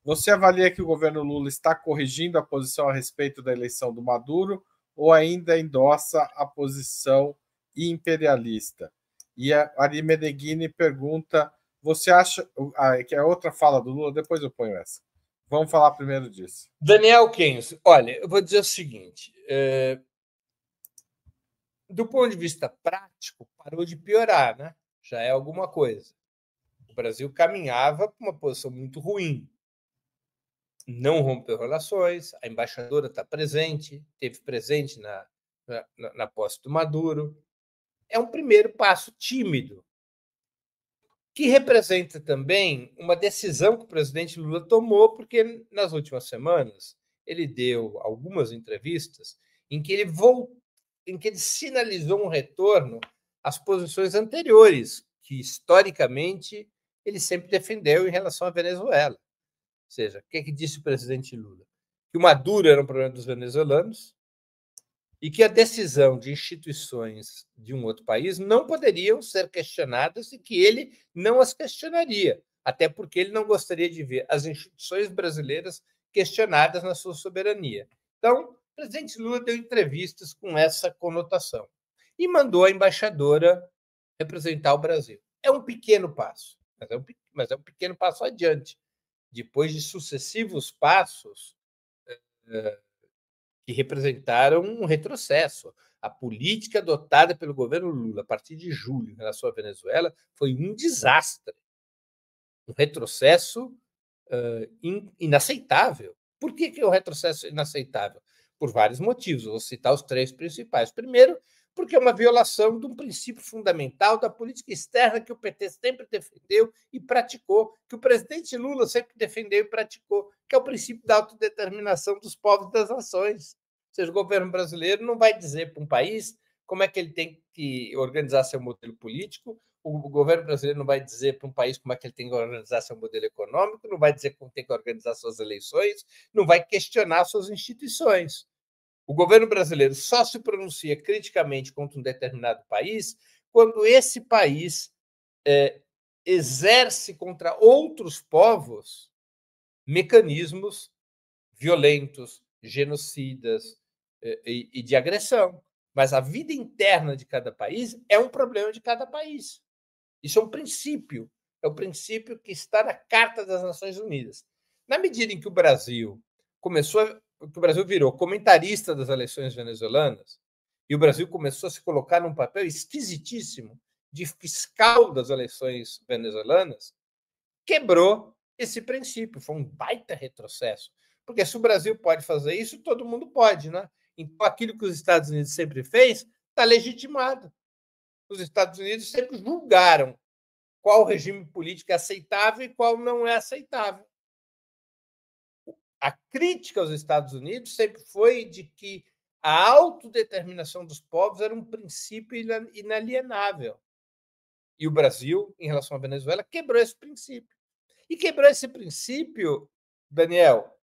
Você avalia que o governo Lula está corrigindo a posição a respeito da eleição do Maduro ou ainda endossa a posição imperialista? E a Ari Meneghini pergunta: você acha. Que é outra fala do Lula, depois eu ponho essa. Vamos falar primeiro disso. Daniel Keynes, olha, eu vou dizer o seguinte: do ponto de vista prático, parou de piorar, né? Já é alguma coisa. O Brasil caminhava para uma posição muito ruim. Não rompeu relações, a embaixadora está presente, esteve presente na posse do Maduro. É um primeiro passo tímido, que representa também uma decisão que o presidente Lula tomou, porque nas últimas semanas ele deu algumas entrevistas em que ele sinalizou um retorno às posições anteriores, que historicamente ele sempre defendeu em relação à Venezuela. Ou seja, o que disse o presidente Lula? Que o Maduro era um problema dos venezuelanos e que a decisão de instituições de um outro país não poderiam ser questionadas e que ele não as questionaria, até porque ele não gostaria de ver as instituições brasileiras questionadas na sua soberania. Então, o presidente Lula deu entrevistas com essa conotação e mandou a embaixadora representar o Brasil. É um pequeno passo, mas é um pequeno passo adiante. Depois de sucessivos passos que representaram um retrocesso. A política adotada pelo governo Lula a partir de julho em relação à Venezuela foi um desastre, um retrocesso inaceitável. Por que é um retrocesso inaceitável? Por vários motivos. Eu vou citar os três principais. Primeiro, porque é uma violação de um princípio fundamental da política externa que o PT sempre defendeu e praticou, que o presidente Lula sempre defendeu e praticou, que é o princípio da autodeterminação dos povos e das nações. Ou seja, o governo brasileiro não vai dizer para um país como é que ele tem que organizar seu modelo político, o governo brasileiro não vai dizer para um país como é que ele tem que organizar seu modelo econômico, não vai dizer como tem que organizar suas eleições, não vai questionar suas instituições. O governo brasileiro só se pronuncia criticamente contra um determinado país quando esse país exerce contra outros povos mecanismos violentos, genocidas e de agressão. Mas a vida interna de cada país é um problema de cada país. Isso é um princípio. É o princípio que está na Carta das Nações Unidas. Na medida em que o Brasil virou comentarista das eleições venezuelanas e o Brasil começou a se colocar num papel esquisitíssimo de fiscal das eleições venezuelanas, quebrou esse princípio. Foi um baita retrocesso. Porque se o Brasil pode fazer isso, todo mundo pode, né? Então, aquilo que os Estados Unidos sempre fez está legitimado. Os Estados Unidos sempre julgaram qual regime político é aceitável e qual não é aceitável. A crítica aos Estados Unidos sempre foi de que a autodeterminação dos povos era um princípio inalienável. E o Brasil, em relação à Venezuela, quebrou esse princípio. E quebrou esse princípio, Daniel,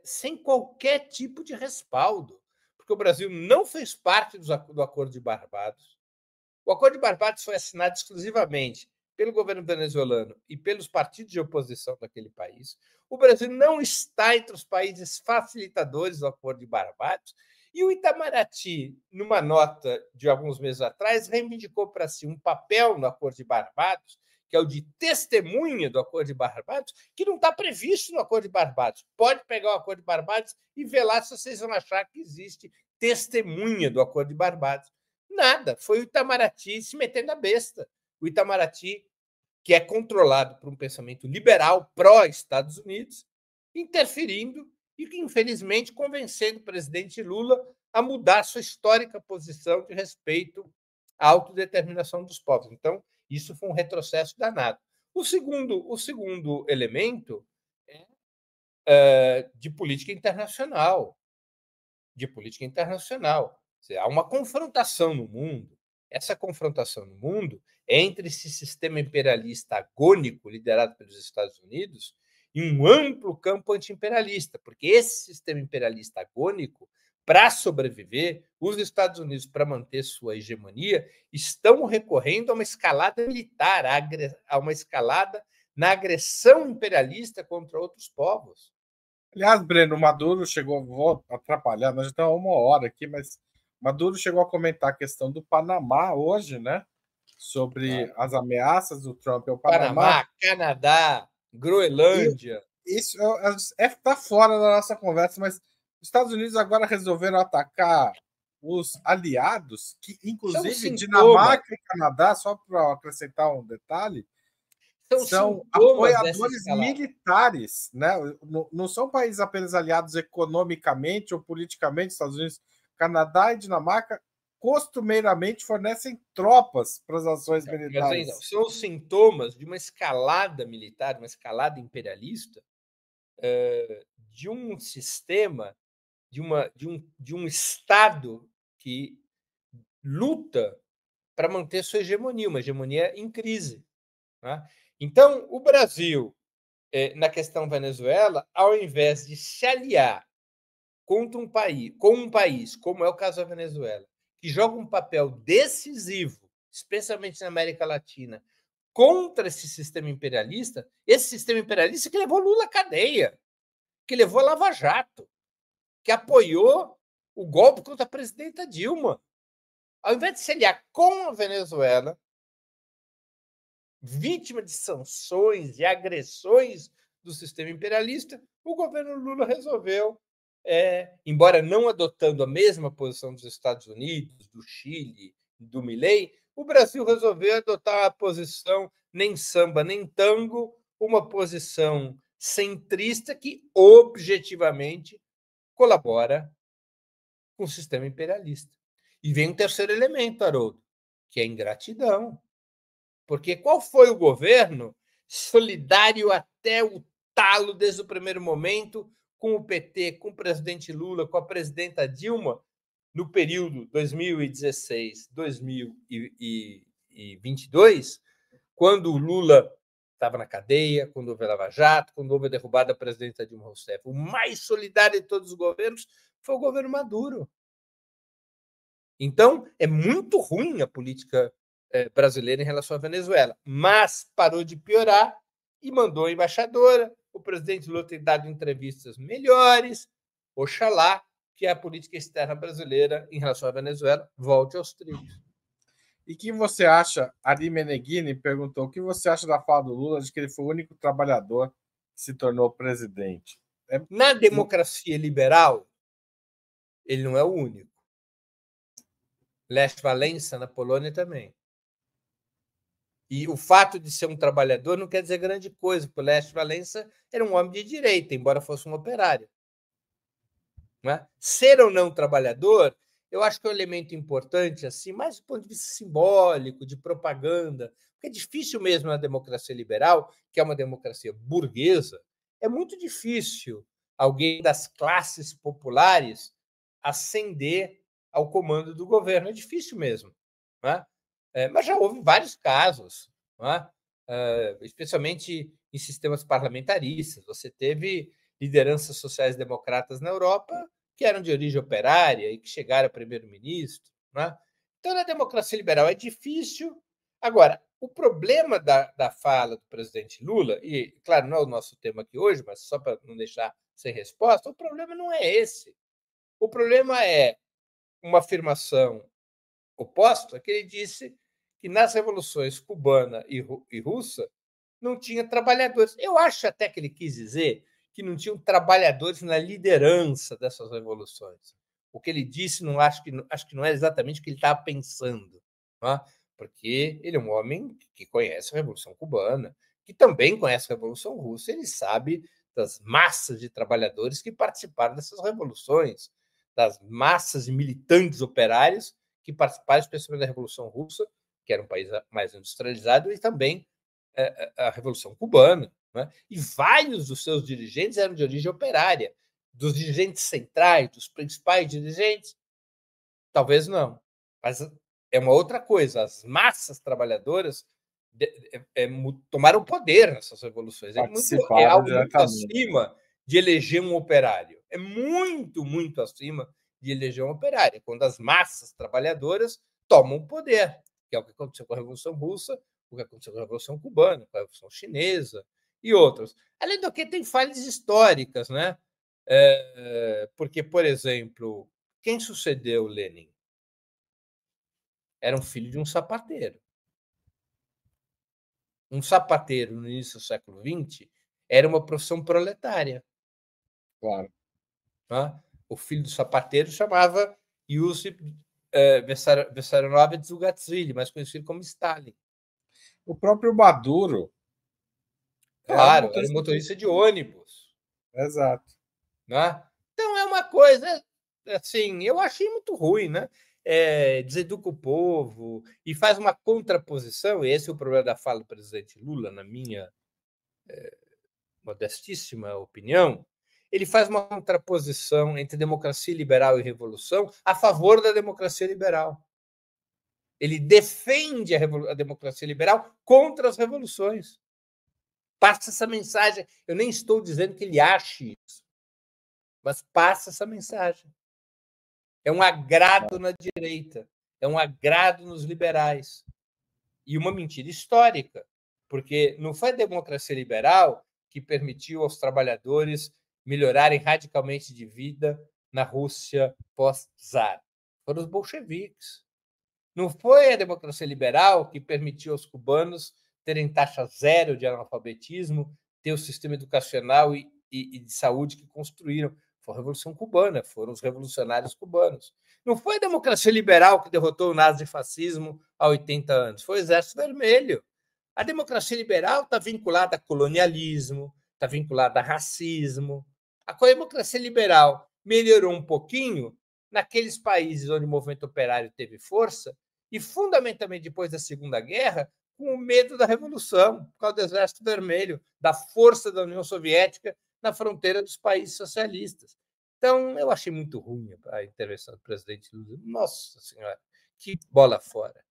sem qualquer tipo de respaldo, porque o Brasil não fez parte do Acordo de Barbados. O Acordo de Barbados foi assinado exclusivamente pelo governo venezuelano e pelos partidos de oposição daquele país. O Brasil não está entre os países facilitadores do Acordo de Barbados. E o Itamaraty, numa nota de alguns meses atrás, reivindicou para si um papel no Acordo de Barbados, que é o de testemunha do Acordo de Barbados, que não está previsto no Acordo de Barbados. Pode pegar o Acordo de Barbados e ver lá se vocês vão achar que existe testemunha do Acordo de Barbados. Nada, foi o Itamaraty se metendo a besta. O Itamaraty, que é controlado por um pensamento liberal pró-Estados Unidos, interferindo e, infelizmente, convencendo o presidente Lula a mudar sua histórica posição de respeito à autodeterminação dos povos. Então, isso foi um retrocesso danado. O segundo elemento é de política internacional. Há uma confrontação no mundo. Essa confrontação no mundo é entre esse sistema imperialista agônico liderado pelos Estados Unidos e um amplo campo anti-imperialista, porque esse sistema imperialista agônico, para sobreviver, os Estados Unidos, para manter sua hegemonia, estão recorrendo a uma escalada militar, a uma escalada na agressão imperialista contra outros povos. Aliás, Breno, o Maduro chegou, vou atrapalhar, nós já estamos há 1 hora aqui, mas Maduro chegou a comentar a questão do Panamá hoje, né? Sobre as ameaças do Trump ao Panamá. Panamá, Canadá, E Groenlândia. isso tá fora da nossa conversa, mas os Estados Unidos agora resolveram atacar os aliados, que inclusive Dinamarca e Canadá, só para acrescentar um detalhe, são apoiadores militares, né? Não são países apenas aliados economicamente ou politicamente. Estados Unidos, Canadá e Dinamarca costumeiramente fornecem tropas para as ações militares. Mas, são os sintomas de uma escalada militar, uma escalada imperialista, de um sistema, de um Estado que luta para manter sua hegemonia, uma hegemonia em crise. Né? Então, o Brasil, na questão Venezuela, ao invés de se aliar contra um país, como é o caso da Venezuela, que joga um papel decisivo, especialmente na América Latina, contra esse sistema imperialista que levou Lula à cadeia, que levou a Lava Jato, que apoiou o golpe contra a presidenta Dilma. Ao invés de se aliar com a Venezuela, vítima de sanções e agressões do sistema imperialista, o governo Lula resolveu, embora não adotando a mesma posição dos Estados Unidos, do Chile, do Milei, o Brasil resolveu adotar a posição nem samba nem tango, uma posição centrista que objetivamente colabora com o sistema imperialista. E vem um terceiro elemento, Haroldo, que é a ingratidão. Porque qual foi o governo solidário até o talo desde o primeiro momento com o PT, com o presidente Lula, com a presidenta Dilma, no período 2016-2022, quando o Lula estava na cadeia, quando houve a Lava Jato, quando houve a derrubada da presidenta Dilma Rousseff. O mais solidário de todos os governos foi o governo Maduro. Então, é muito ruim a política brasileira em relação à Venezuela, mas parou de piorar e mandou a embaixadora. O presidente Lula tem dado entrevistas melhores. Oxalá que a política externa brasileira em relação à Venezuela volte aos trilhos. E que você acha, Ari Meneghini perguntou, o que você acha da fala do Lula de que ele foi o único trabalhador que se tornou presidente? Na democracia liberal, ele não é o único. Lech Walesa, na Polônia, também. E o fato de ser um trabalhador não quer dizer grande coisa, porque o Lech Walesa era um homem de direita, embora fosse um operário. Né? Ser ou não trabalhador, eu acho que é um elemento importante, assim, mais do ponto de vista simbólico, de propaganda, porque é difícil mesmo na democracia liberal, que é uma democracia burguesa, é muito difícil alguém das classes populares ascender ao comando do governo. É difícil mesmo. Né? Mas já houve vários casos, né? Especialmente em sistemas parlamentaristas. Você teve lideranças sociais-democratas na Europa que eram de origem operária e que chegaram a primeiro-ministro. Né? Então, na democracia liberal é difícil. Agora, o problema da fala do presidente Lula, e, claro, não é o nosso tema aqui hoje, mas só para não deixar sem resposta, o problema não é esse. O problema é uma afirmação oposta, que ele disse que nas revoluções cubana e russa não tinha trabalhadores. Eu acho até que ele quis dizer que não tinham trabalhadores na liderança dessas revoluções. O que ele disse, acho que não é exatamente o que ele estava pensando, né? Porque ele é um homem que conhece a Revolução Cubana, que também conhece a Revolução Russa, ele sabe das massas de trabalhadores que participaram dessas revoluções, das massas de militantes operários que participaram especialmente da Revolução Russa, que era um país mais industrializado, e também a Revolução Cubana. Né? E vários dos seus dirigentes eram de origem operária, dos dirigentes centrais, dos principais dirigentes, talvez não. Mas é uma outra coisa. As massas trabalhadoras tomaram poder nessas revoluções. É algo muito acima de eleger um operário. É muito, muito acima de eleger um operário. Quando as massas trabalhadoras tomam poder, que é o que aconteceu com a Revolução Russa, o que aconteceu com a Revolução Cubana, com a Revolução Chinesa e outros. Além do que, tem falhas históricas, né? Porque, por exemplo, quem sucedeu Lenin era um filho de um sapateiro. Um sapateiro, no início do século XX, era uma profissão proletária. Claro. Né? O filho do sapateiro chamava Iosif Vissarionovich Zhugatvili, mais conhecido como Stalin. O próprio Maduro. Claro, era um motorista de ônibus. Exato. Né? Então, é uma coisa, assim, eu achei muito ruim, né? Deseduca o povo e faz uma contraposição, e esse é o problema da fala do presidente Lula, na minha modestíssima opinião. Ele faz uma contraposição entre democracia liberal e revolução a favor da democracia liberal. Ele defende a democracia liberal contra as revoluções. Passa essa mensagem. Eu nem estou dizendo que ele ache isso, mas passa essa mensagem. É um agrado na direita, é um agrado nos liberais. E uma mentira histórica, porque não foi a democracia liberal que permitiu aos trabalhadores melhorarem radicalmente de vida na Rússia pós-czar. Foram os bolcheviques. Não foi a democracia liberal que permitiu aos cubanos terem taxa zero de analfabetismo, ter o sistema educacional e de saúde que construíram. Foi a Revolução Cubana, foram os revolucionários cubanos. Não foi a democracia liberal que derrotou o nazifascismo há 80 anos, foi o Exército Vermelho. A democracia liberal está vinculada a colonialismo, está vinculada a racismo. A democracia liberal melhorou um pouquinho naqueles países onde o movimento operário teve força e, fundamentalmente, depois da Segunda Guerra, com o medo da Revolução, por causa do Exército Vermelho, da força da União Soviética na fronteira dos países socialistas. Então, eu achei muito ruim a intervenção do presidente Lula. Nossa Senhora, que bola fora.